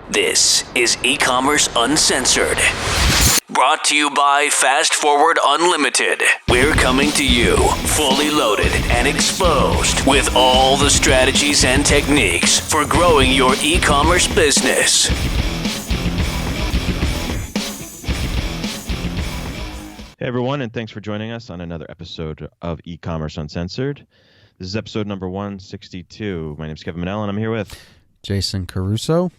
This is eCommerce Uncensored. Brought to you by Fast Forward Unlimited. We're coming to you fully loaded and exposed with all the strategies and techniques for growing your e-commerce business. Hey everyone, and thanks for joining us on another episode of eCommerce Uncensored. This is episode number 162. My name is Kevin Merrill, and I'm here with Jason Caruso.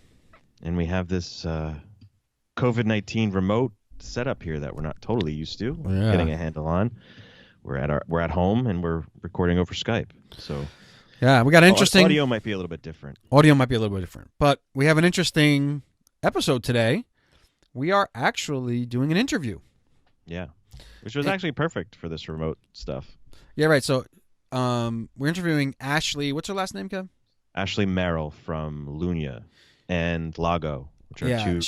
And we have this COVID-19 remote setup here that we're not totally used to getting a handle on. We're at home and we're recording over Skype. So yeah, we got interesting audio might be a little bit different. But we have an interesting episode today. We are actually doing an interview. Yeah, which was actually perfect for this remote stuff. Yeah, right. So we're interviewing Ashley. What's her last name, Kev? Ashley Merrill from Lunya and Lago, which are two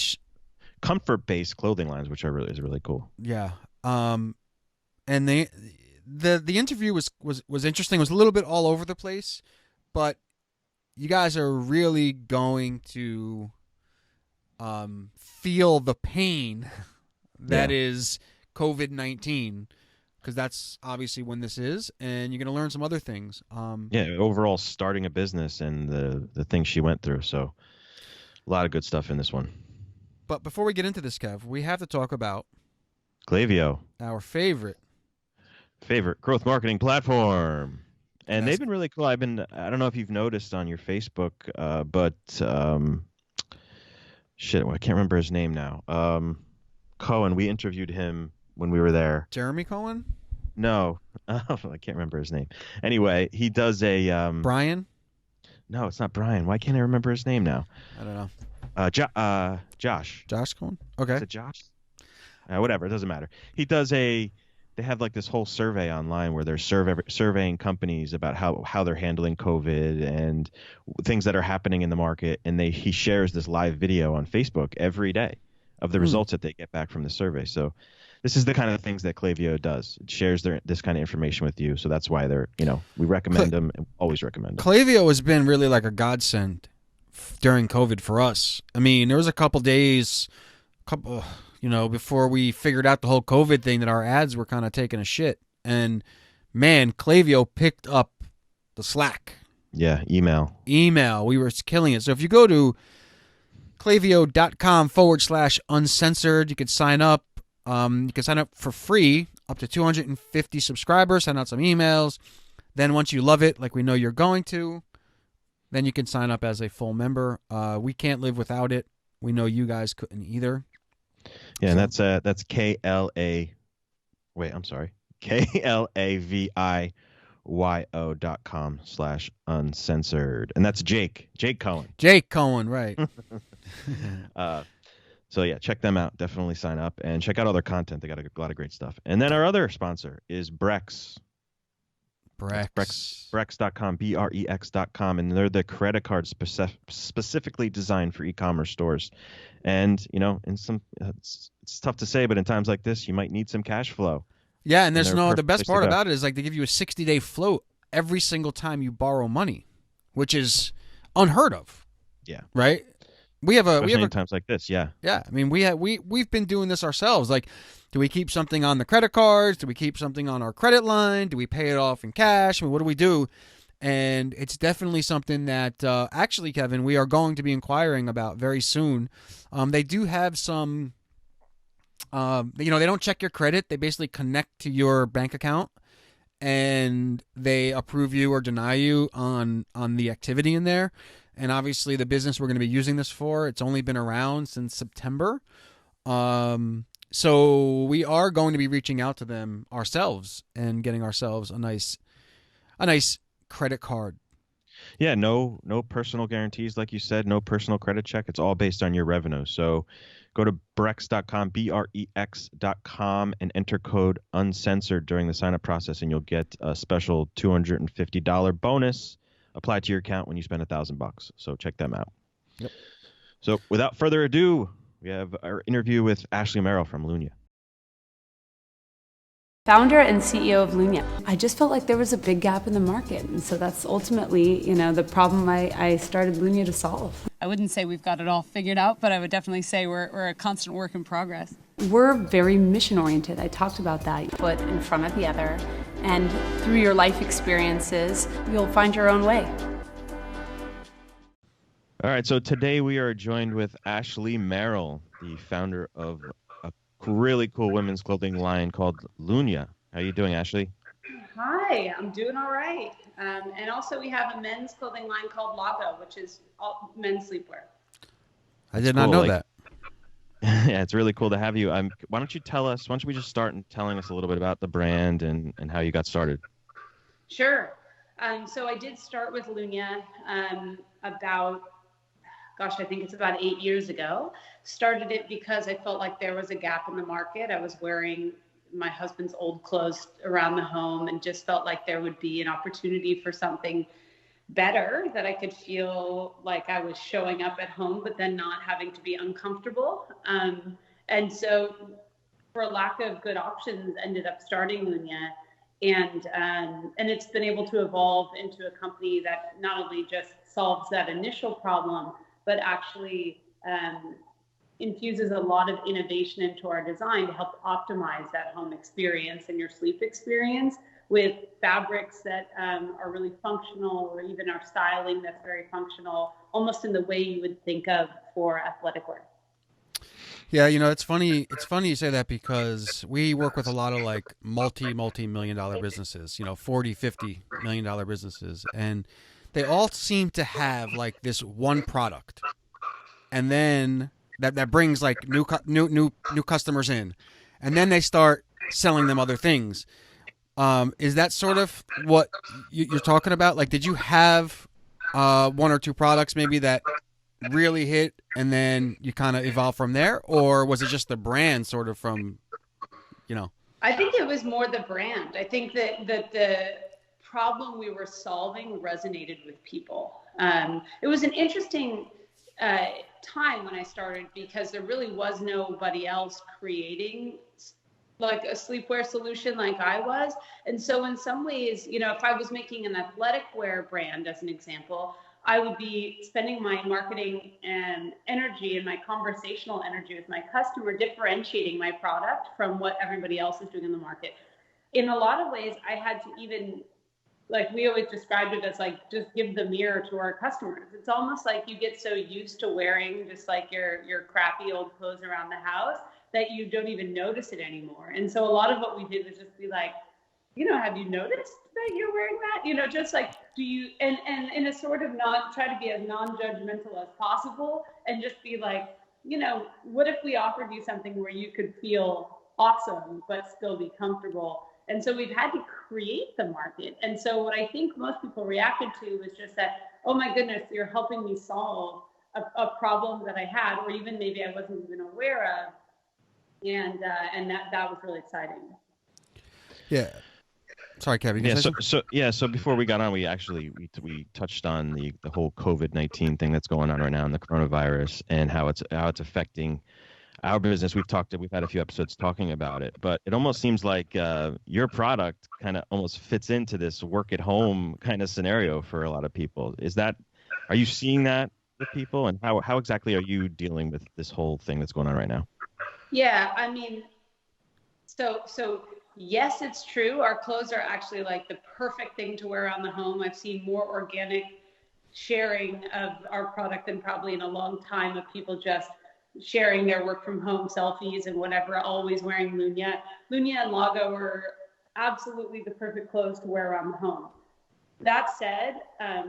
comfort-based clothing lines, which is really cool. Yeah. And the interview was interesting. It was a little bit all over the place, but you guys are really going to feel the pain that is COVID-19, because that's obviously when this is, and you're going to learn some other things. Overall starting a business and the things she went through. So a lot of good stuff in this one. But before we get into this, Kev, we have to talk about Klaviyo, our favorite growth marketing platform. And they've been really cool. I don't know if you've noticed on your Facebook, but I can't remember his name now. Cohen, we interviewed him when we were there. Jeremy Cohen? No, I can't remember his name. Anyway, he does a Brian? No, it's not Brian. Why can't I remember his name now? I don't know. Josh. Josh Cohen? Okay. Is it Josh? Whatever. It doesn't matter. He does they have like this whole survey online where they're surveying companies about how they're handling COVID and things that are happening in the market. And he shares this live video on Facebook every day of the results that they get back from the survey. So this is the kind of things that Klaviyo does. It shares this kind of information with you. So that's why we recommend them and always recommend them. Klaviyo has been really like a godsend during COVID for us. I mean, there was a couple days, before we figured out the whole COVID thing that our ads were kind of taking a shit. And man, Klaviyo picked up the slack. Yeah, email. We were killing it. So if you go to klaviyo.com/uncensored, you can sign up. You can sign up for free, up to 250 subscribers, send out some emails. Then once you love it, like we know you're going to, then you can sign up as a full member. We can't live without it. We know you guys couldn't either. Yeah, and that's KLAVIYO.com/uncensored. And that's Jake Cohen. Jake Cohen, right. So yeah, check them out. Definitely sign up and check out all their content. They got a lot of great stuff. And then our other sponsor is Brex. Brex.com, Brex.com, and they're the credit card specifically designed for e-commerce stores. And it's tough to say, but in times like this, you might need some cash flow. Yeah, and the best part about it is like they give you a 60-day float every single time you borrow money, which is unheard of. Yeah. Right? Especially in times like this, yeah. Yeah, I mean, we've been doing this ourselves. Like, do we keep something on the credit cards? Do we keep something on our credit line? Do we pay it off in cash? I mean, what do we do? And it's definitely something that, actually, Kevin, we are going to be inquiring about very soon. They do have some, they don't check your credit. They basically connect to your bank account, and they approve you or deny you on the activity in there. And obviously the business we're going to be using this for, it's only been around since September. So we are going to be reaching out to them ourselves and getting ourselves a nice credit card. Yeah, no personal guarantees, like you said, no personal credit check. It's all based on your revenue. So go to Brex.com, Brex.com, and enter code uncensored during the sign-up process, and you'll get a special $250 bonus applied to your account when you spend $1,000. So check them out. Yep. So without further ado, we have our interview with Ashley Merrill from Lunya. Founder and CEO of Lunya. I just felt like there was a big gap in the market. And so that's ultimately, the problem I started Lunya to solve. I wouldn't say we've got it all figured out, but I would definitely say we're a constant work in progress. We're very mission oriented. I talked about that. Foot in front of the other. And through your life experiences, you'll find your own way. All right, so today we are joined with Ashley Merrill, the founder of a really cool women's clothing line called Lunya. How are you doing, Ashley? Hi, I'm doing all right. And also we have a men's clothing line called Lago, which is all men's sleepwear. I did not know that. Yeah, it's really cool to have you. Why don't you just start telling us a little bit about the brand and how you got started? Sure. So I did start with Lunya I think it's about 8 years ago. Started it because I felt like there was a gap in the market. I was wearing my husband's old clothes around the home and just felt like there would be an opportunity for something better, that I could feel like I was showing up at home, but then not having to be uncomfortable. And so for a lack of good options, ended up starting Lunya. And it's been able to evolve into a company that not only just solves that initial problem, but actually infuses a lot of innovation into our design to help optimize that home experience and your sleep experience with fabrics that are really functional, or even our styling that's very functional, almost in the way you would think of for athletic wear. Yeah, it's funny. It's funny you say that, because we work with a lot of like multi-million dollar businesses, $40-50 million businesses. And they all seem to have like this one product, and then that brings like new customers in, and then they start selling them other things. Is that sort of what you're talking about? Like, did you have one or two products maybe that really hit, and then you kind of evolve from there, or was it just the brand sort of from, I think it was more the brand. I think that the problem we were solving resonated with people. It was an interesting time when I started, because there really was nobody else creating like a sleepwear solution like I was. And so in some ways, if I was making an athletic wear brand, as an example, I would be spending my marketing and energy and my conversational energy with my customer, differentiating my product from what everybody else is doing in the market. In a lot of ways, I had to even, like, we always described it as like, just give the mirror to our customers. It's almost like you get so used to wearing just like your crappy old clothes around the house that you don't even notice it anymore. And so a lot of what we did was just be like, have you noticed that you're wearing that? Just like, do you, and in a sort of try to be as non-judgmental as possible, and just be like, what if we offered you something where you could feel awesome, but still be comfortable? And so we've had to create the market. And so what I think most people reacted to was just that, oh my goodness, you're helping me solve a problem that I had, or even maybe I wasn't even aware of. And that was really exciting. Yeah. Sorry, Kevin. So before we got on, we touched on the whole COVID-19 thing that's going on right now, and the coronavirus, and how it's affecting our business. We've had a few episodes talking about it, but it almost seems like your product kind of almost fits into this work at home kind of scenario for a lot of people. Are you seeing that with people, and how exactly are you dealing with this whole thing that's going on right now? Yeah, I mean, so yes, it's true. Our clothes are actually like the perfect thing to wear around the home. I've seen more organic sharing of our product than probably in a long time, of people just sharing their work from home selfies and whatever, always wearing Lunya. Lunya and Lago are absolutely the perfect clothes to wear around the home. That said,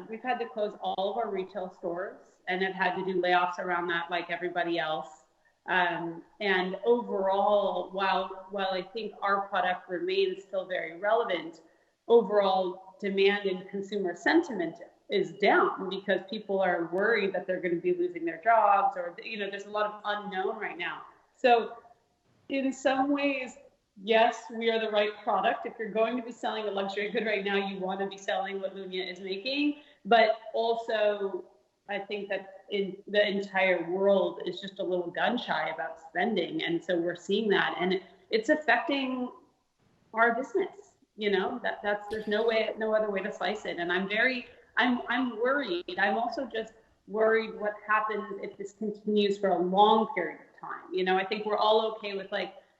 we've had to close all of our retail stores and have had to do layoffs around that like everybody else. And overall, while I think our product remains still very relevant, overall demand and consumer sentiment is down, because people are worried that they're going to be losing their jobs, or there's a lot of unknown right now. So in some ways, yes, we are the right product. If you're going to be selling a luxury good right now, you want to be selling what Lunya is making. But also, I think that in the entire world is just a little gun shy about spending. And so we're seeing that. And it's affecting our business. There's no other way to slice it. And I'm worried. I'm also just worried what happens if this continues for a long period of time. I think we're all okay with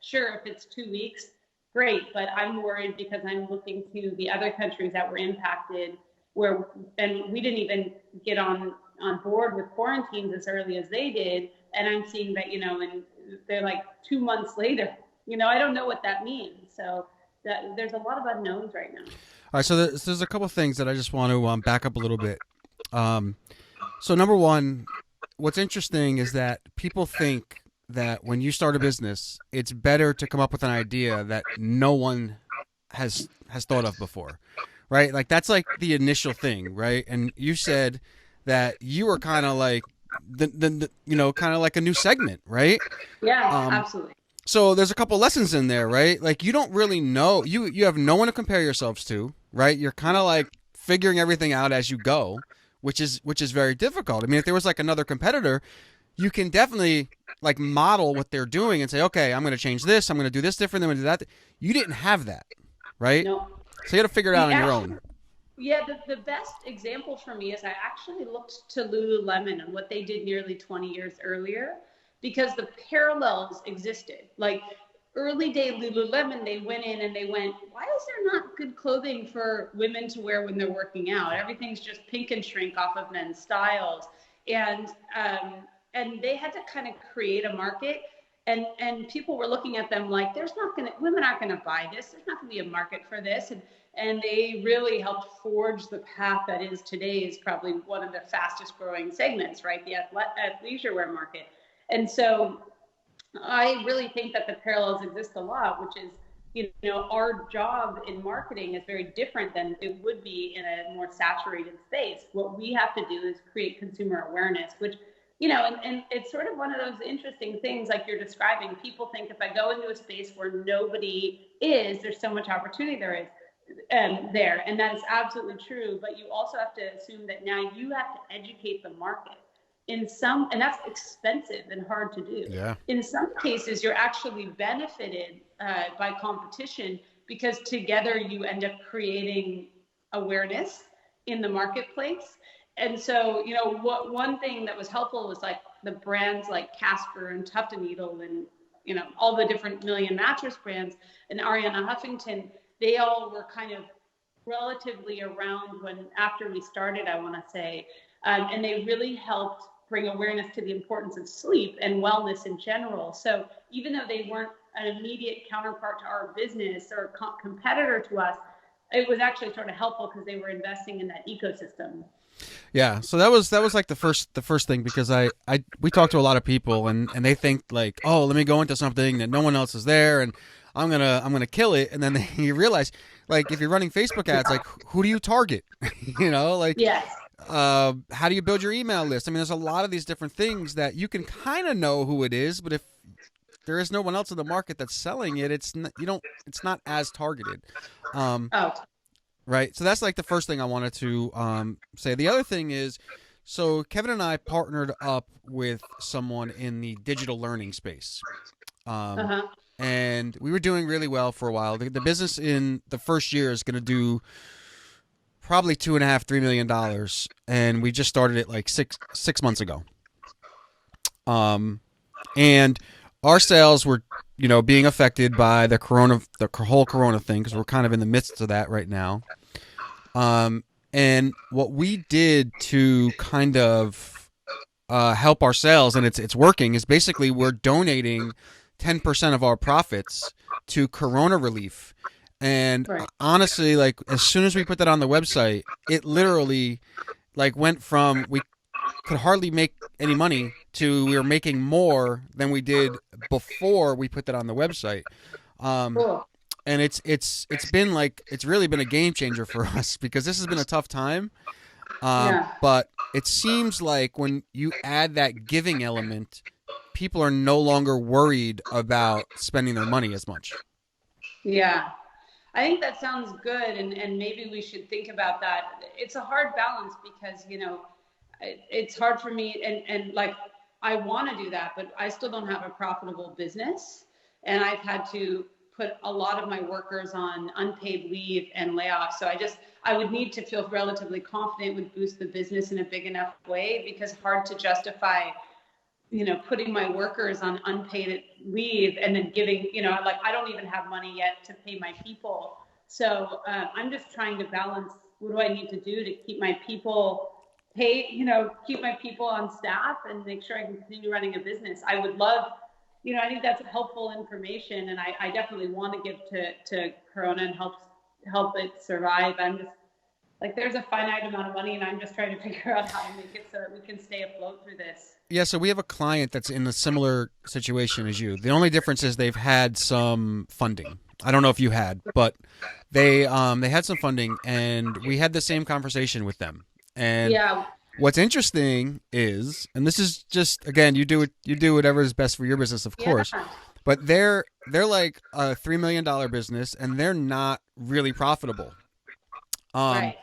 sure, if it's 2 weeks, great. But I'm worried because I'm looking to the other countries that were impacted and we didn't even get on board with quarantines as early as they did. And I'm seeing that, and they're 2 months later, I don't know what that means. So there's a lot of unknowns right now. All right. So there's a couple of things that I just want to back up a little bit. So number one, what's interesting is that people think that when you start a business, it's better to come up with an idea that no one has thought of before, right? Like that's like the initial thing, right? And you said that you were kind of like kind of like a new segment, right? Yeah, absolutely. So there's a couple lessons in there, right? Like you don't really know, you have no one to compare yourselves to, right? You're kind of like figuring everything out as you go, which is very difficult. I mean, if there was like another competitor, you can definitely like model what they're doing and say, okay, I'm going to change this. I'm going to do this different. I'm going to do that. You didn't have that, right? No. So you had to figure it out on your own. Yeah, the best example for me is I actually looked to Lululemon and what they did nearly 20 years earlier, because the parallels existed. Like early day Lululemon, they went in and they went, why is there not good clothing for women to wear when they're working out? Everything's just pink and shrink off of men's styles. And they had to kind of create a market. And people were looking at them like, women aren't going to buy this. There's not going to be a market for this. And they really helped forge the path that is today is probably one of the fastest growing segments, right? The athleisure wear market. And so I really think that the parallels exist a lot, which is, our job in marketing is very different than it would be in a more saturated space. What we have to do is create consumer awareness, which, and it's sort of one of those interesting things like you're describing. People think if I go into a space where nobody is, there's so much opportunity there is. There, and that is absolutely true, but you also have to assume that now you have to educate the market and that's expensive and hard to do. Yeah. In some cases, you're actually benefited by competition because together you end up creating awareness in the marketplace. And so, one thing that was helpful was like the brands like Casper and Tuft & Needle and, all the different million mattress brands and Ariana Huffington. They all were kind of relatively around after we started, I want to say, and they really helped bring awareness to the importance of sleep and wellness in general. So even though they weren't an immediate counterpart to our business or competitor to us, it was actually sort of helpful because they were investing in that ecosystem. Yeah, so that was like the first thing, because we talked to a lot of people and they think like, oh, let me go into something that no one else is there and I'm gonna kill it, and then you realize, like, if you're running Facebook ads, like, who do you target? Yes. How do you build your email list? I mean, there's a lot of these different things that you can kind of know who it is, but if there is no one else in the market that's selling it, it's not as targeted. Right. So that's like the first thing I wanted to say. The other thing is, so Kevin and I partnered up with someone in the digital learning space. And we were doing really well for a while. The business in the first year is going to do probably $2.5–3 million, and we just started it like six months ago. And our sales were, being affected by the whole corona thing, because we're kind of in the midst of that right now. And what we did to kind of help our sales, and it's working, is basically we're donating 10% of our profits to corona relief. And honestly, like, as soon as we put that on the website, it literally like went from we could hardly make any money to we were making more than we did before we put that on the website. Cool. And it's been like, it's really been a game changer for us, because this has been a tough time. But it seems like when you add that giving element, people are no longer worried about spending their money as much. Yeah, I think that sounds good. And maybe we should think about that. It's a hard balance because, it's hard for me. And like, I want to do that, but I still don't have a profitable business. And I've had to put a lot of my workers on unpaid leave and layoffs. So I would need to feel relatively confident would boost the business in a big enough way, because hard to justify, putting my workers on unpaid leave and then giving, I don't even have money yet to pay my people. So I'm just trying to balance, what do I need to do to keep my people keep my people on staff and make sure I can continue running a business. I would love, I think that's helpful information, and I definitely want to give to Corona and help it survive. I'm just like, there's a finite amount of money, and I'm just trying to figure out how to make it so that we can stay afloat through this. Yeah, so we have a client that's in a similar situation as you. The only difference is they've had some funding. I don't know if you had, but they had some funding, and we had the same conversation with them. And yeah. What's interesting is, and this is just, again, you do whatever is best for your business, of course. Yeah. But they're like a $3 million business, and they're not really profitable. Right.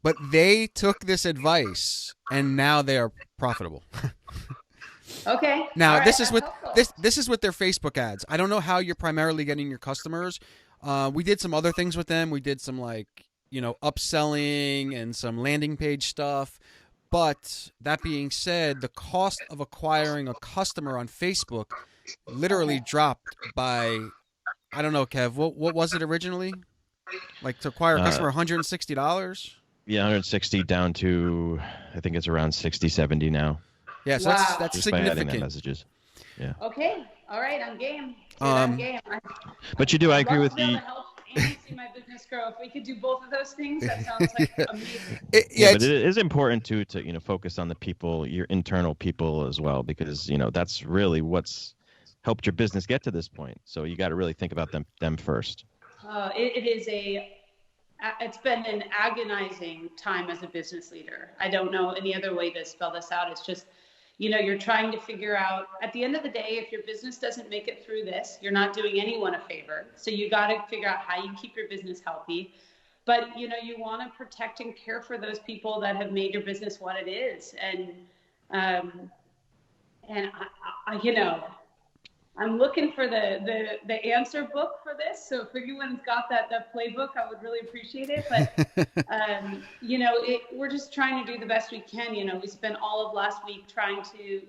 But they took this advice, and now they are profitable. Okay. Now right. this is with this is with their Facebook ads. I don't know how you're primarily getting your customers. We did some other things with them. We did some upselling and some landing page stuff. But that being said, the cost of acquiring a customer on Facebook literally dropped by, I don't know, Kev, what was it originally? Like to acquire a customer, $160? Yeah, 160 down to, I think it's around 60, 70 now. Yeah, so wow. that's Just significant. by adding that messages. Yeah. Okay. All right. I'm game. I'm game. But you do. I agree with you. you. Help and see my business grow. If we could do both of those things, that sounds like amazing. But it is important to focus on the people, your internal people as well, because that's really what's helped your business get to this point. So you got to really think about them first. It's been an agonizing time as a business leader. I don't know any other way to spell this out. It's just, you're trying to figure out, at the end of the day, if your business doesn't make it through this, you're not doing anyone a favor. So you got to figure out how you keep your business healthy. But, you want to protect and care for those people that have made your business what it is. And I'm looking for the answer book for this. So if anyone's got that playbook, I would really appreciate it. But, we're just trying to do the best we can. We spent all of last week trying to,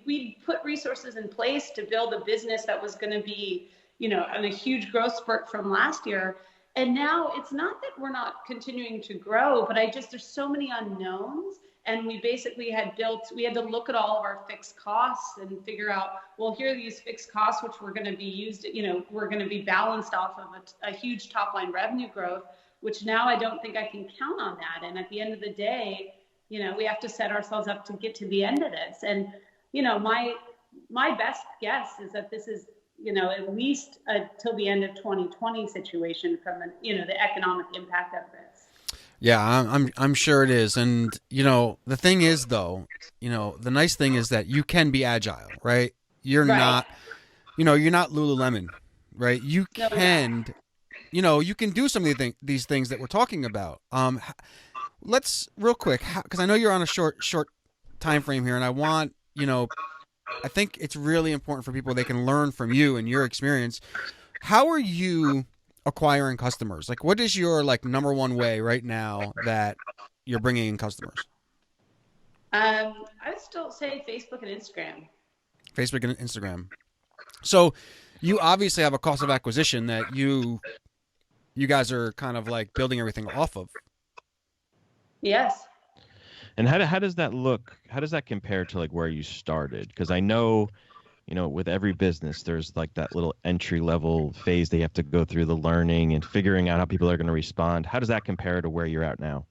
we put resources in place to build a business that was going to be, on a huge growth spurt from last year. And now it's not that we're not continuing to grow, but there's so many unknowns. And we basically we had to look at all of our fixed costs and figure out, well, here are these fixed costs, which we're going to be used, we're going to be balanced off of a huge top line revenue growth, which now I don't think I can count on that. And at the end of the day, we have to set ourselves up to get to the end of this. And, my best guess is that this is, at least till the end of 2020 situation from, the economic impact of this. Yeah, I'm sure it is. And, the thing is, though, the nice thing is that you can be agile, right? You're not, you're not Lululemon, right? You can, you can do some of these things that we're talking about. Let's real quick, because I know you're on a short time frame here, and I want, I think it's really important for people, they can learn from you and your experience. How are you acquiring customers? Like, what is your number one way right now that you're bringing in customers? I would still say Facebook and Instagram. Facebook and Instagram. So you obviously have a cost of acquisition that you guys are kind of building everything off of. Yes. And how does that look? How does that compare to where you started? Because I know, with every business, there's that little entry level phase they have to go through, the learning and figuring out how people are going to respond. How does that compare to where you're at now?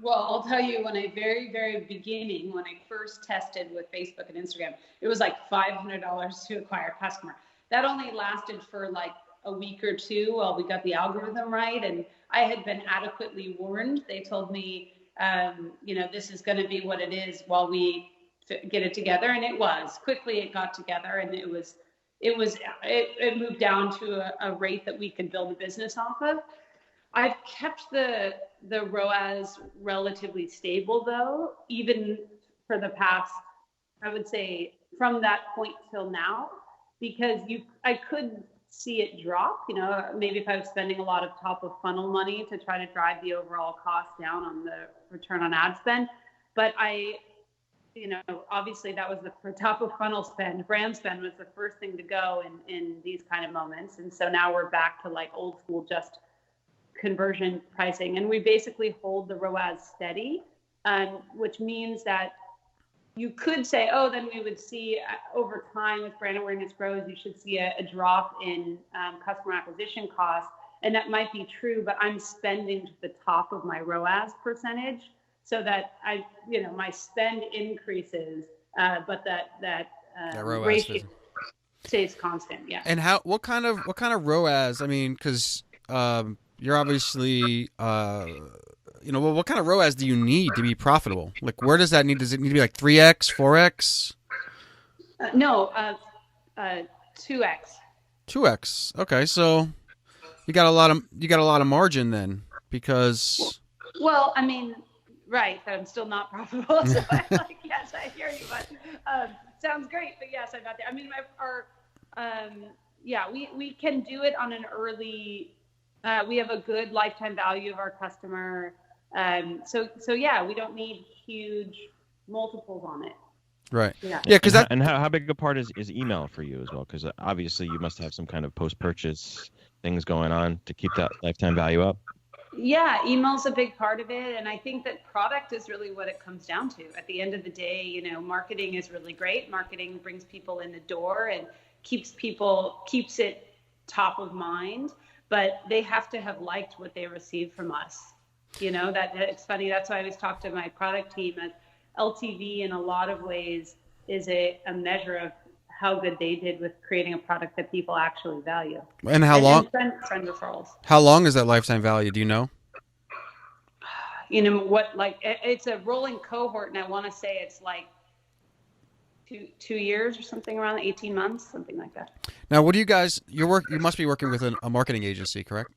Well, I'll tell you, when very, very beginning, when I first tested with Facebook and Instagram, it was $500 to acquire a customer. That only lasted for a week or two while we got the algorithm right. And I had been adequately warned. They told me, this is going to be what it is while we get it together. And it was. Quickly it got together, and it moved down to a rate that we could build a business off of. I've kept the ROAS relatively stable, though, even for the past, I would say, from that point till now, because I could see it drop. Maybe if I was spending a lot of top of funnel money to try to drive the overall cost down on the return on ad spend. But obviously that was the top of funnel spend. Brand spend was the first thing to go in these kind of moments. And so now we're back to like old school, just conversion pricing. And we basically hold the ROAS steady, which means that you could say, then we would see over time as brand awareness grows, you should see a drop in customer acquisition costs. And that might be true, but I'm spending to the top of my ROAS percentage so that my spend increases, but that ROAS ratio stays constant. Yeah. And what kind of ROAS? I mean, because you're obviously what kind of ROAS do you need to be profitable? Like, where does that need? Does it need to be like 3x, 4x? No, 2x. 2x. Okay, so you got a lot of margin then, because. Well, I mean, right, but I'm still not profitable. So I'm like, yes, I hear you, but sounds great. But yes, I'm not there. I mean, we can do it on an early. We have a good lifetime value of our customer. So yeah, we don't need huge multiples on it. Right. Yeah. Yeah. Because how big a part is email for you as well? Because obviously you must have some kind of post-purchase things going on to keep that lifetime value up. Yeah, email's a big part of it, and I think that product is really what it comes down to. At the end of the day, marketing is really great. Marketing brings people in the door and keeps it top of mind. But they have to have liked what they received from us. That it's funny. That's why I always talk to my product team. As LTV in a lot of ways is a measure of how good they did with creating a product that people actually value. And how long? Friend referrals. How long is that lifetime value? Do you know? It's a rolling cohort, and I want to say it's like 2 years or something, around 18 months, something like that. Now, what do you guys? You must be working with a marketing agency, correct?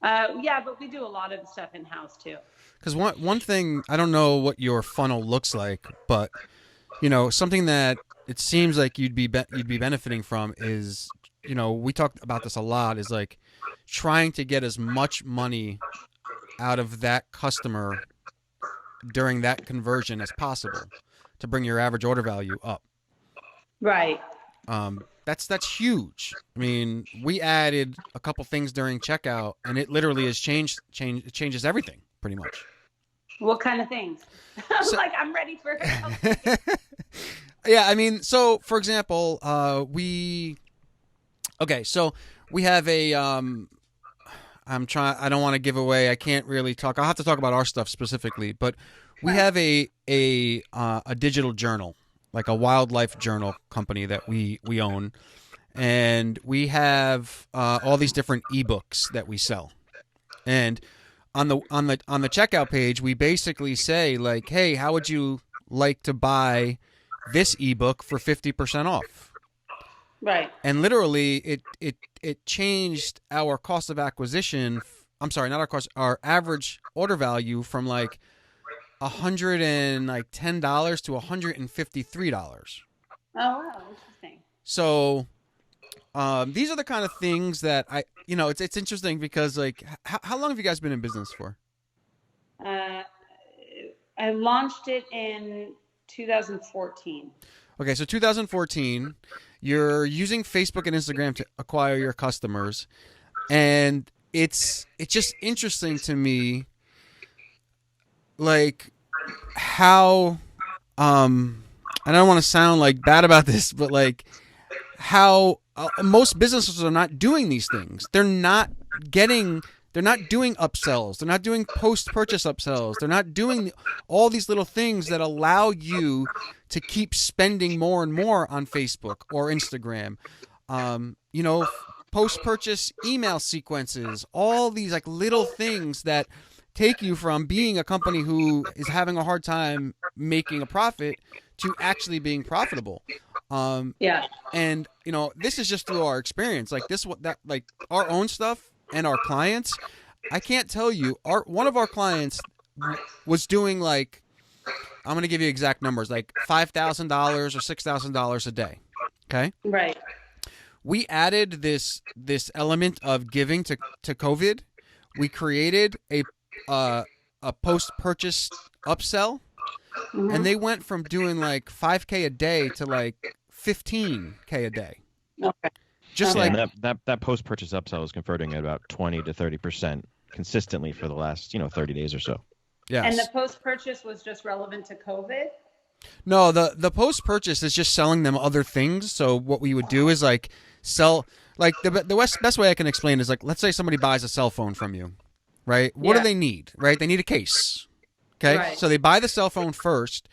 Yeah, but we do a lot of the stuff in house too. Because one thing, I don't know what your funnel looks like, but something that it seems like you'd be benefiting from is, we talked about this a lot, is like trying to get as much money out of that customer during that conversion as possible to bring your average order value up. Right. That's huge. I mean, we added a couple things during checkout, and it literally has it changes everything pretty much. What kind of things? I'm ready for it. Yeah, I mean, so for example, we have a I don't want to give away. I can't really talk. I'll have to talk about our stuff specifically, but we have a digital journal, like a wildlife journal company that we own, and we have all these different ebooks that we sell. And on the checkout page, we basically say like, "Hey, how would you like to buy this ebook for 50% off?" Right. And literally, it changed our cost of acquisition. I'm sorry, not our cost. Our average order value from like $110 to $153. Oh wow, interesting. So these are the kind of things that it's interesting because like how long have you guys been in business for? I launched it in 2014. Okay, so 2014, you're using Facebook and Instagram to acquire your customers, and it's just interesting to me, like how I don't want to sound like bad about this, but like how most businesses are not doing these things. They're not doing upsells. They're not doing post-purchase upsells. They're not doing all these little things that allow you to keep spending more and more on Facebook or Instagram. Post-purchase email sequences, all these like little things that take you from being a company who is having a hard time making a profit to actually being profitable. Yeah. And this is just through our experience, like our own stuff and our clients. I can't tell you, one of our clients was doing like, I'm going to give you exact numbers, like $5,000 or $6,000 a day. Okay. Right. we added this element of giving to COVID. We created a post-purchase upsell, and they went from doing like $5K a day to like $15K a day. Okay. Just Yeah, like and that post-purchase upsell is converting at about 20 to 30% consistently for the last 30 days or so. yes. And the post-purchase was just relevant to COVID? No, the post-purchase is just selling them other things. So what we would do is like sell, like the best way I can explain is like, let's say somebody buys a cell phone from you, right? What do they need, right? They need a case. Okay. Right. So they buy the cell phone first.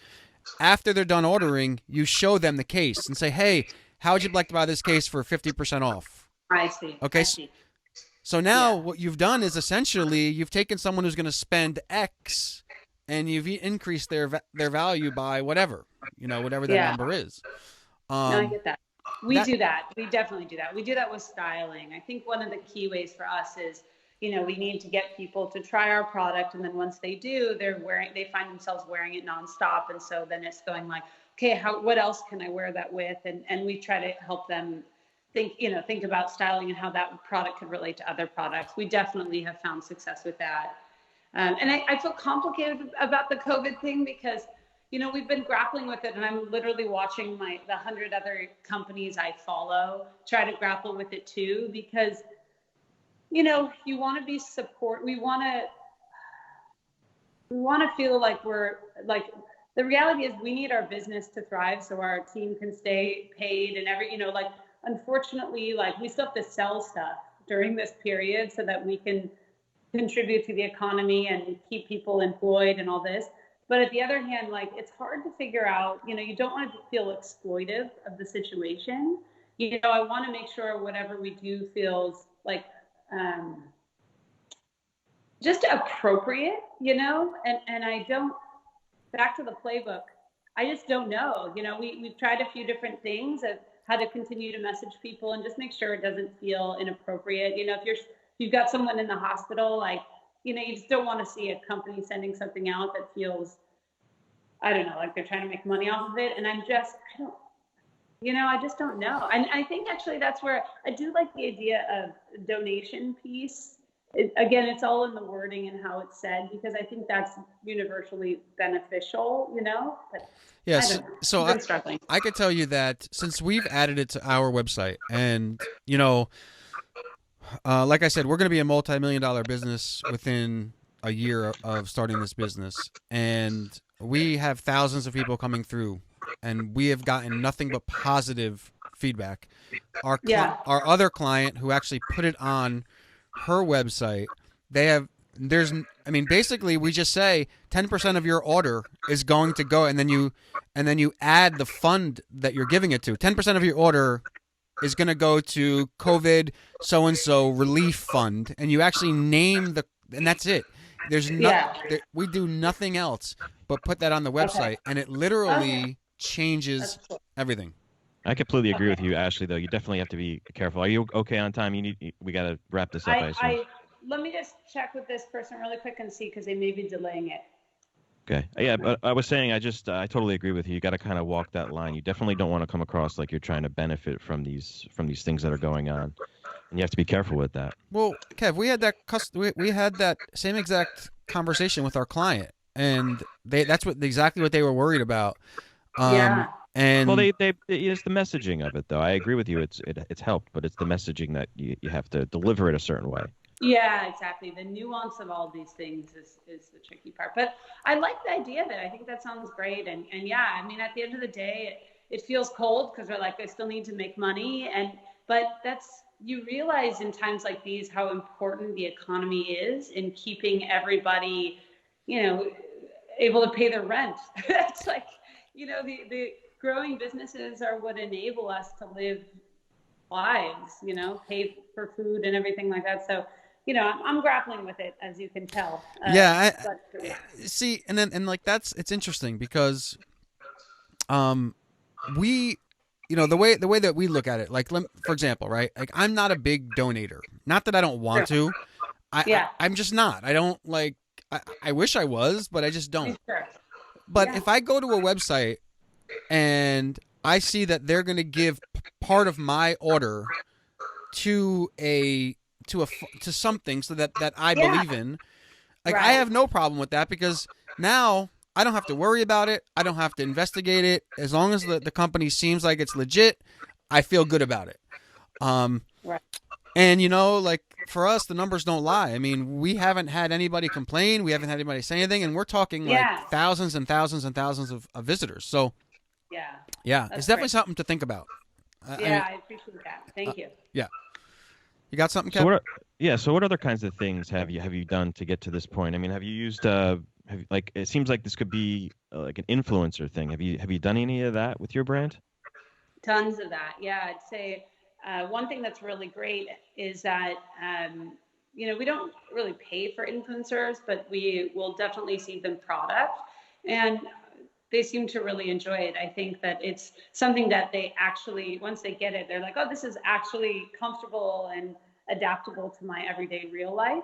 After they're done ordering, you show them the case and say, hey, how would you like to buy this case for 50% off? I see. Okay. I see. So now what you've done is essentially you've taken someone who's going to spend X and you've increased their value by whatever, whatever that number is. No, I get that. We do that. We definitely do that. We do that with styling. I think one of the key ways for us is, we need to get people to try our product. And then once they do, they find themselves wearing it nonstop. And so then it's going like, okay, what else can I wear that with? And we try to help them think about styling and how that product could relate to other products. We definitely have found success with that. And I feel complicated about the COVID thing because, we've been grappling with it, and I'm literally watching the 100 other companies I follow try to grapple with it too, because, you want to be we want to feel like we're like, the reality is we need our business to thrive so our team can stay paid and unfortunately, we still have to sell stuff during this period so that we can contribute to the economy and keep people employed and all this. But at the other hand, it's hard to figure out, you don't want to feel exploitive of the situation. I want to make sure whatever we do feels like just appropriate, and I don't, back to the playbook, I just don't know. We've tried a few different things of how to continue to message people and just make sure it doesn't feel inappropriate. If you've got someone in the hospital, you just don't want to see a company sending something out that feels, I don't know, like they're trying to make money off of it. And I just don't know. And I think actually that's where I do like the idea of donation piece. Again, it's all in the wording and how it's said, because I think that's universally beneficial, but yes. So I could tell you that since we've added it to our website and, like I said, we're going to be a multi-million-dollar business within a year of starting this business. And we have thousands of people coming through, and we have gotten nothing but positive feedback. Our other client who actually put it on her website, basically we just say 10% of your order is going to go, and then you add the fund that you're giving it to. 10% of your order is going to go to COVID so-and-so relief fund, and you actually name and that's it. There's we do nothing else but put that on the website, and it literally changes everything. I completely agree with you, Ashley, though. You definitely have to be careful. Are you okay on time? We got to wrap this up, I assume. Let me just check with this person really quick and see, because they may be delaying it. Okay. Yeah, but I was saying, I totally agree with you. You got to kind of walk that line. You definitely don't want to come across like you're trying to benefit from these things that are going on, and you have to be careful with that. Well, Kev, we had that same exact conversation with our client, and that's exactly what they were worried about. And it's the messaging of it, though. I agree with you. It's helped, but it's the messaging that you have to deliver it a certain way. Yeah, exactly. The nuance of all these things is the tricky part. But I like the idea of it. I think that sounds great. And yeah, I mean, at the end of the day, it feels cold because we're like, I still need to make money. But you realize in times like these how important the economy is in keeping everybody, able to pay their rent. It's like, the growing businesses are what enable us to live lives, pay for food and everything like that. So, I'm grappling with it, as you can tell. See, it's interesting because, we, the way that we look at it, like, for example, right? Like, I'm not a big donator. Not that I don't want to. I'm just not. I don't like. I wish I was, but I just don't. Sure. But if I go to a website and I see that they're going to give part of my order to something so that I believe in. Like, I have no problem with that, because now I don't have to worry about it. I don't have to investigate it. As long as the company seems like it's legit, I feel good about it. And, like, for us, the numbers don't lie. I mean, we haven't had anybody complain. We haven't had anybody say anything. And we're talking like thousands and thousands and thousands of visitors. So, it's definitely something to think about. I appreciate that. Thank you. Yeah. You got something, Kevin? So what other kinds of things have you done to get to this point? I mean, have you used it seems like this could be like an influencer thing. Have you done any of that with your brand? Tons of that. Yeah, I'd say one thing that's really great is that we don't really pay for influencers, but we will definitely see them product, and they seem to really enjoy it. I think that it's something that they actually, once they get it, they're like, oh, this is actually comfortable and adaptable to my everyday real life.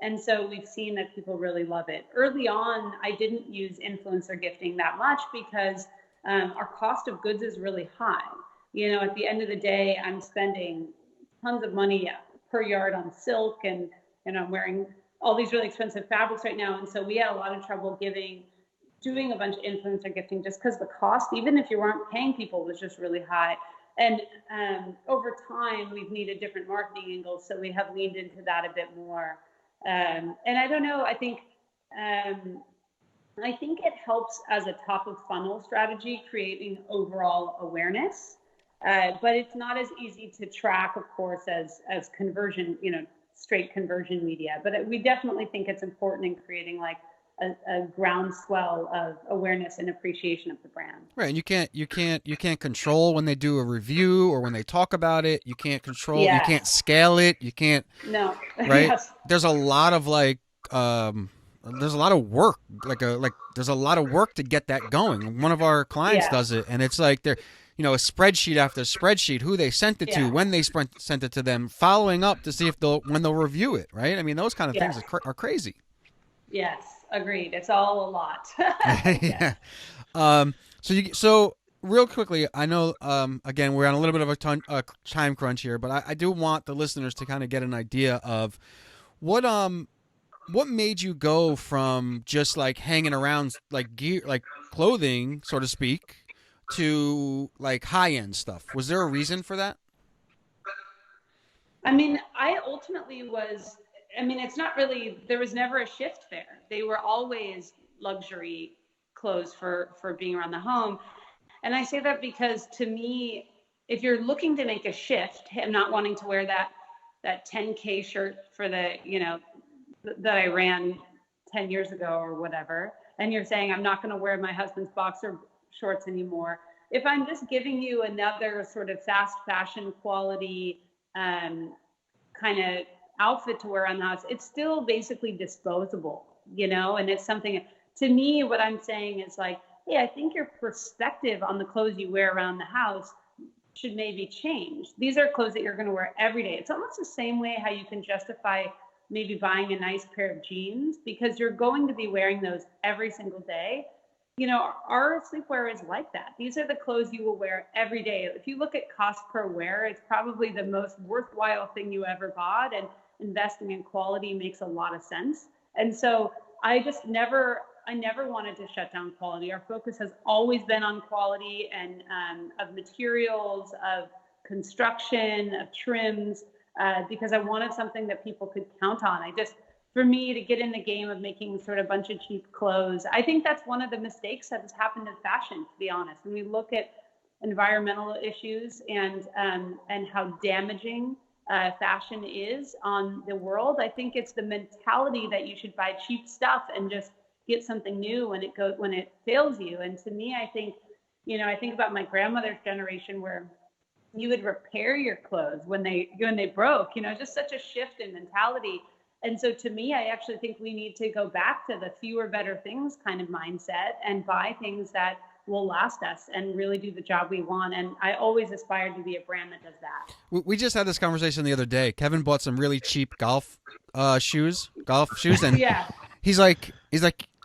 And so we've seen that people really love it. Early on, I didn't use influencer gifting that much because our cost of goods is really high. At the end of the day, I'm spending tons of money per yard on silk, and I'm wearing all these really expensive fabrics right now. And so we had a lot of trouble doing a bunch of influencer gifting, just because the cost, even if you weren't paying people, was just really high. And over time, we've needed different marketing angles, so we have leaned into that a bit more. And I don't know, I think it helps as a top of funnel strategy, creating overall awareness. But it's not as easy to track, of course, as conversion, straight conversion media. But we definitely think it's important in creating like a groundswell of awareness and appreciation of the brand. Right, and you can't control when they do a review or when they talk about it. You can't control. You can't scale it. You can't. No. Right. Yes. There's a lot of there's a lot of work. There's a lot of work to get that going. One of our clients does it, and it's like they're. A spreadsheet after spreadsheet, who they sent it to, when they sent it to them, following up to see when they'll review it, right? I mean, those kind of things are crazy. Yes, agreed. It's all a lot. Yeah. So real quickly, I know, again, we're on a little bit of a time crunch here, but I do want the listeners to kind of get an idea of what made you go from just like hanging around like gear, like clothing, so to speak, to like high-end stuff. Was there a reason for that? I mean, it's not really, there was never a shift there. They were always luxury clothes for being around the home. And I say that because, to me, if you're looking to make a shift, I'm not wanting to wear that 10K shirt for that I ran 10 years ago or whatever, and you're saying I'm not going to wear my husband's boxer shorts anymore. If I'm just giving you another sort of fast fashion quality kind of outfit to wear around the house, it's still basically disposable, and it's something, to me, what I'm saying is like, hey, I think your perspective on the clothes you wear around the house should maybe change. These are clothes that you're going to wear every day. It's almost the same way how you can justify maybe buying a nice pair of jeans, because you're going to be wearing those every single day. Our sleepwear is like that. These are the clothes you will wear every day. If you look at cost per wear, it's probably the most worthwhile thing you ever bought, and investing in quality makes a lot of sense. And so I never wanted to shut down quality. Our focus has always been on quality and of materials, of construction, of trims, because I wanted something that people could count on. For me to get in the game of making sort of a bunch of cheap clothes, I think that's one of the mistakes that has happened in fashion, to be honest. When we look at environmental issues and how damaging fashion is on the world, I think it's the mentality that you should buy cheap stuff and just get something new when it fails you. And to me, I think about my grandmother's generation, where you would repair your clothes when they broke. Just such a shift in mentality. And so to me, I actually think we need to go back to the fewer better things kind of mindset and buy things that will last us and really do the job we want. And I always aspired to be a brand that does that. We just had this conversation the other day. Kevin bought some really cheap golf shoes, and he's like,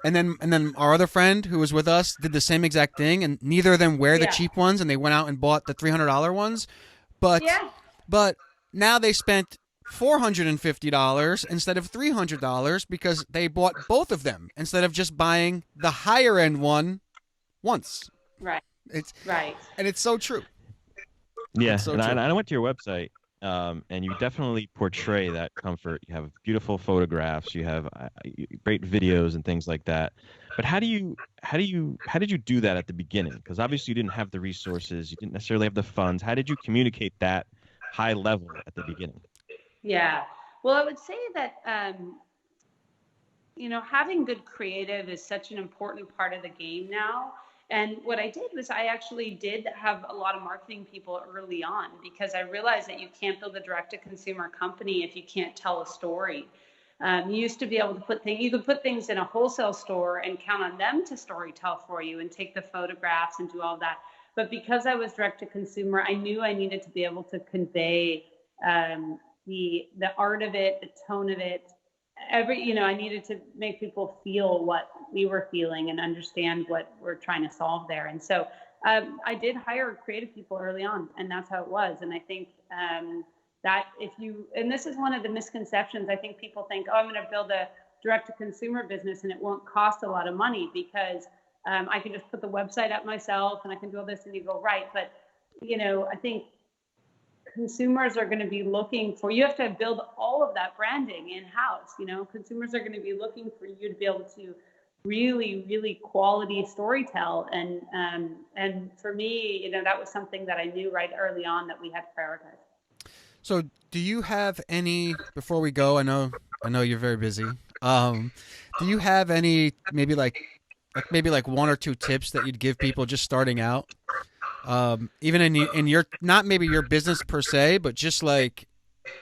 And then our other friend who was with us did the same exact thing, and neither of them wear the cheap ones, and they went out and bought the $300 ones. But now they spent $450 instead of $300 because they bought both of them instead of just buying the higher end one once. Right. It's right. And it's so true. Yeah, so and true. I went to your website, and you definitely portray that comfort. You have beautiful photographs, you have great videos and things like that. But how did you do that at the beginning? Because obviously you didn't have the resources, you didn't necessarily have the funds. How did you communicate that high level at the beginning? Yeah. Well, I would say that having good creative is such an important part of the game now. And what I did was I actually did have a lot of marketing people early on, because I realized that you can't build a direct-to-consumer company if you can't tell a story. You used to be able to you could put things in a wholesale store and count on them to story tell for you and take the photographs and do all that. But because I was direct-to-consumer, I knew I needed to be able to convey the art of it, the tone of it. I needed to make people feel what we were feeling and understand what we're trying to solve there. And so I did hire creative people early on, and that's how it was. And I think that and this is one of the misconceptions, I think people think, oh, I'm going to build a direct-to-consumer business and it won't cost a lot of money because I can just put the website up myself and I can do all this, and you go, right. But, I think consumers are going to be looking for, you have to build all of that branding in-house. Consumers are going to be looking for you to be able to really, really quality storytell. And for me, that was something that I knew right early on that we had to prioritize. So do you have any, before we go, I know you're very busy. Do you have any, maybe like one or two tips that you'd give people just starting out? Even in your, not maybe your business per se, but just like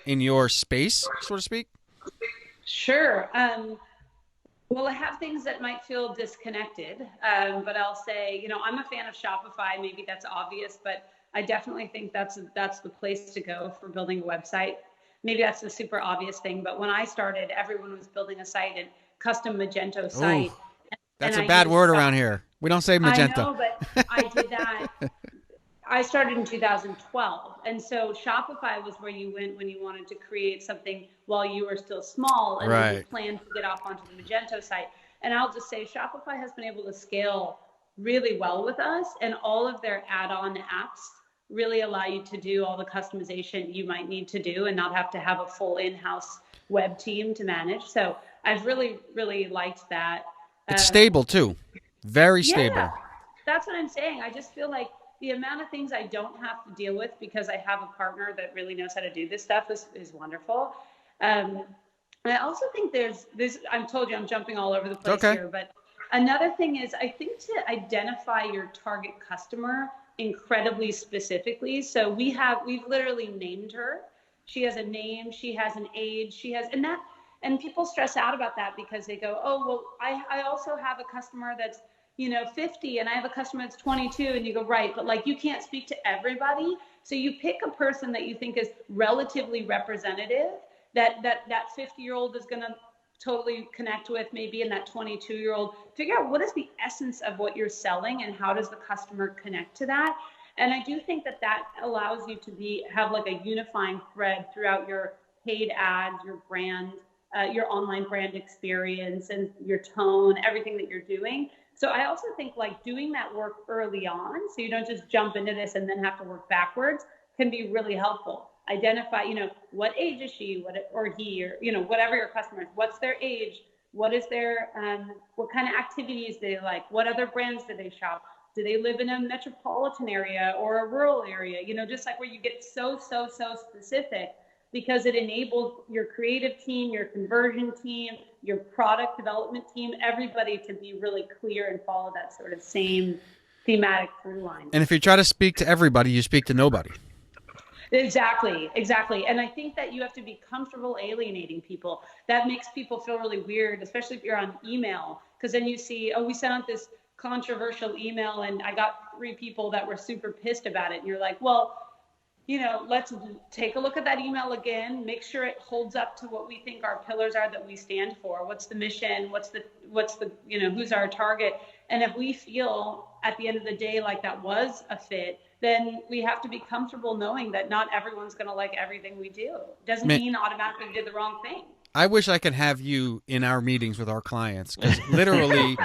in your space, so to speak? Sure. Well, I have things that might feel disconnected, but I'll say, I'm a fan of Shopify. Maybe that's obvious, but I definitely think that's the place to go for building a website. Maybe that's the super obvious thing, but when I started, everyone was building a site and custom Magento site. That's a bad word around here. We don't say Magento. I know, but I did that. I started in 2012. And so Shopify was where you went when you wanted to create something while you were still small and then you planned to get off onto the Magento site. And I'll just say Shopify has been able to scale really well with us, and all of their add-on apps really allow you to do all the customization you might need to do and not have to have a full in-house web team to manage. So I've really, really liked that. It's stable too. Very stable. Yeah, that's what I'm saying. I just feel like the amount of things I don't have to deal with because I have a partner that really knows how to do this stuff is wonderful. And I also think there's this, I've told you I'm jumping all over the place here, but another thing is I think to identify your target customer incredibly specifically. So we've literally named her. She has a name, she has an age, and people stress out about that because they go, oh, well, I also have a customer that's 50 and I have a customer that's 22, and you go, right, but like you can't speak to everybody. So you pick a person that you think is relatively representative, that 50-year-old is going to totally connect with maybe, and that 22-year-old, figure out what is the essence of what you're selling and how does the customer connect to that. And I do think that allows you to have like a unifying thread throughout your paid ads, your brand, your online brand experience, and your tone, everything that you're doing. So I also think like doing that work early on, so you don't just jump into this and then have to work backwards, can be really helpful. Identify, what age is she, or he, or, whatever your customer is, what's their age, what is their, what kind of activities do they like, what other brands do they shop, do they live in a metropolitan area or a rural area, just like where you get so specific, because it enables your creative team, your conversion team, your product development team, everybody to be really clear and follow that sort of same thematic through line. And if you try to speak to everybody, you speak to nobody. Exactly. And I think that you have to be comfortable alienating people. That makes people feel really weird, especially if you're on email, because then you see, oh, we sent out this controversial email and I got 3 people that were super pissed about it. And you're like, well, let's take a look at that email again, make sure it holds up to what we think our pillars are that we stand for. What's the mission? What's the, who's our target? And if we feel at the end of the day like that was a fit, then we have to be comfortable knowing that not everyone's going to like everything we do. Doesn't mean automatically we did the wrong thing. I wish I could have you in our meetings with our clients, because literally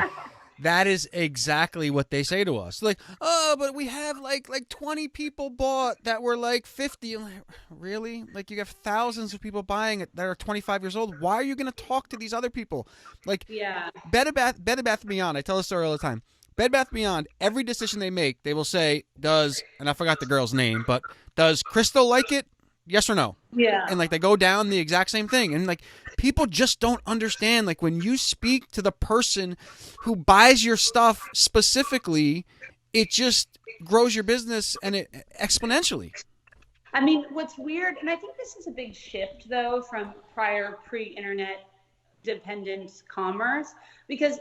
that is exactly what they say to us. Like, oh, but we have like 20 people bought that were like 50. I'm like, really? Like, you have thousands of people buying it that are 25 years old. Why are you going to talk to these other people? Like, Bed and Bath Beyond, I tell this story all the time. Bed Bath Beyond, every decision they make, they will say, and I forgot the girl's name, but does Crystal like it? Yes or no? Yeah. And like they go down the exact same thing. And like people just don't understand. Like when you speak to the person who buys your stuff specifically, it just grows your business and it exponentially. I mean, what's weird, and I think this is a big shift though from prior pre-internet dependent commerce, because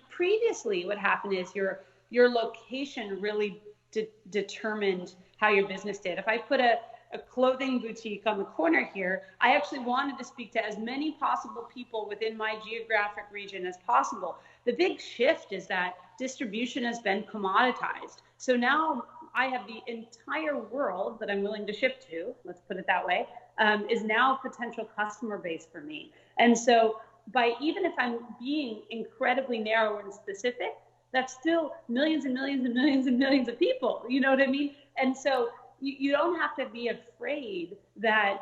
previously what happened is your location really determined how your business did. If I put a clothing boutique on the corner here, I actually wanted to speak to as many possible people within my geographic region as possible. The big shift is that distribution has been commoditized. So now I have the entire world that I'm willing to ship to, let's put it that way, is now a potential customer base for me. And so even if I'm being incredibly narrow and specific, that's still millions and millions and millions and millions of people. You know what I mean? And so you don't have to be afraid that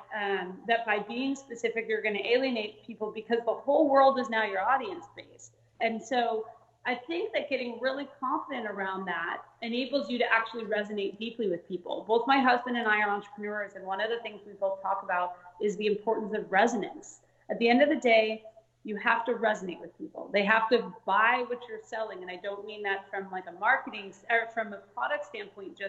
by being specific, you're going to alienate people, because the whole world is now your audience base. And so I think that getting really confident around that enables you to actually resonate deeply with people. Both my husband and I are entrepreneurs, and one of the things we both talk about is the importance of resonance. At the end of the day, you have to resonate with people. They have to buy what you're selling. And I don't mean that from like a marketing or from a product standpoint,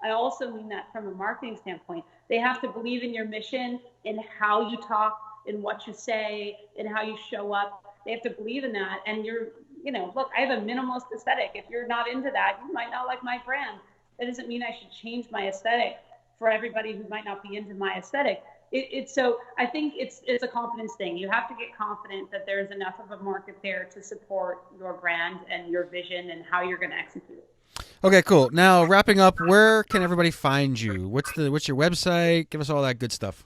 I also mean that from a marketing standpoint. They have to believe in your mission, in how you talk, in what you say, in how you show up. They have to believe in that. And look, I have a minimalist aesthetic. If you're not into that, you might not like my brand. That doesn't mean I should change my aesthetic for everybody who might not be into my aesthetic. So I think it's a confidence thing. You have to get confident that there's enough of a market there to support your brand and your vision and how you're going to execute it. Okay, cool. Now, wrapping up, where can everybody find you? What's your website? Give us all that good stuff.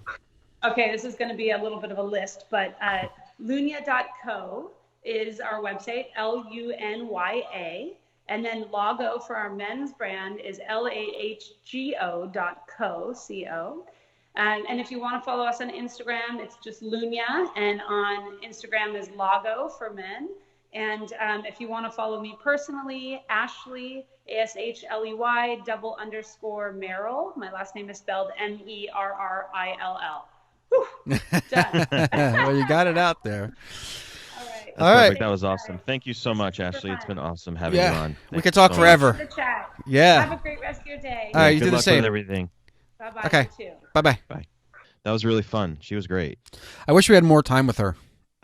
Okay, this is going to be a little bit of a list, but lunya.co is our website, Lunya. And then Logo for our men's brand is lahgo.co. And if you want to follow us on Instagram, it's just Lunya. And on Instagram is Logo for men. And if you want to follow me personally, Ashley, ASHLEY __ Merrill. My last name is spelled MERRILL. Done. Well, you got it out there. All right. That was awesome. Thank you so much, Ashley. It's been awesome having you on. We could talk forever. Yeah. Have a great rest of your day. All right, you do the same. With everything. Bye-bye. Okay. Bye-bye. Bye. That was really fun. She was great. I wish we had more time with her.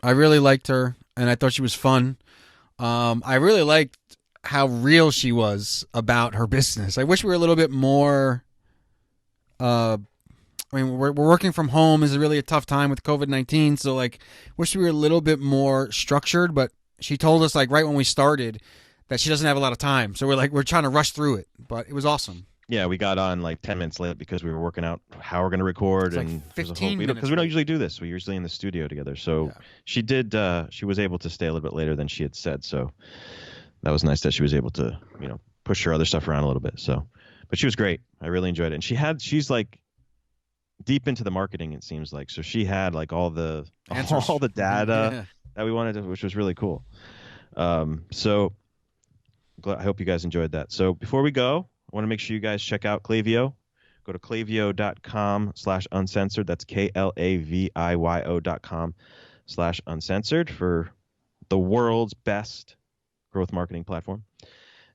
I really liked her, and I thought she was fun. I really liked how real she was about her business. I wish we were a little bit more. We're working from home. Is really a tough time with COVID-19. So wish we were a little bit more structured. But she told us right when we started that she doesn't have a lot of time. So we're trying to rush through it. But it was awesome. Yeah, we got on 10 minutes late because we were working out how we're going to record, and 15 minutes because we don't usually do this. We're usually in the studio together. So she did. She was able to stay a little bit later than she had said. So that was nice that she was able to push her other stuff around a little bit. So, but she was great. I really enjoyed it, and she's deep into the marketing. It seems like so she had all the data that we wanted to, which was really cool. So I hope you guys enjoyed that. So before we go, I want to make sure you guys check out Klaviyo. Go to klaviyo.com/uncensored. That's KLAVIYO.com/uncensored for the world's best growth marketing platform.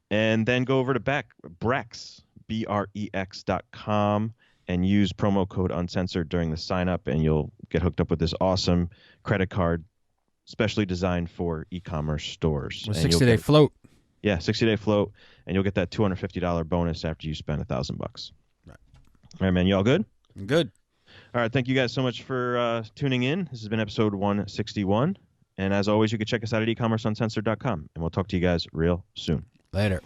And then go over to Brex, BREX.com, and use promo code uncensored during the sign up, and you'll get hooked up with this awesome credit card specially designed for e-commerce stores. With 60-day float. Yeah, 60-day float, and you'll get that $250 bonus after you spend $1,000. Right. All right, man. You all good? Good. All right. Thank you guys so much for tuning in. This has been episode 161. And as always, you can check us out at ecommerceuncensored.com. And we'll talk to you guys real soon. Later.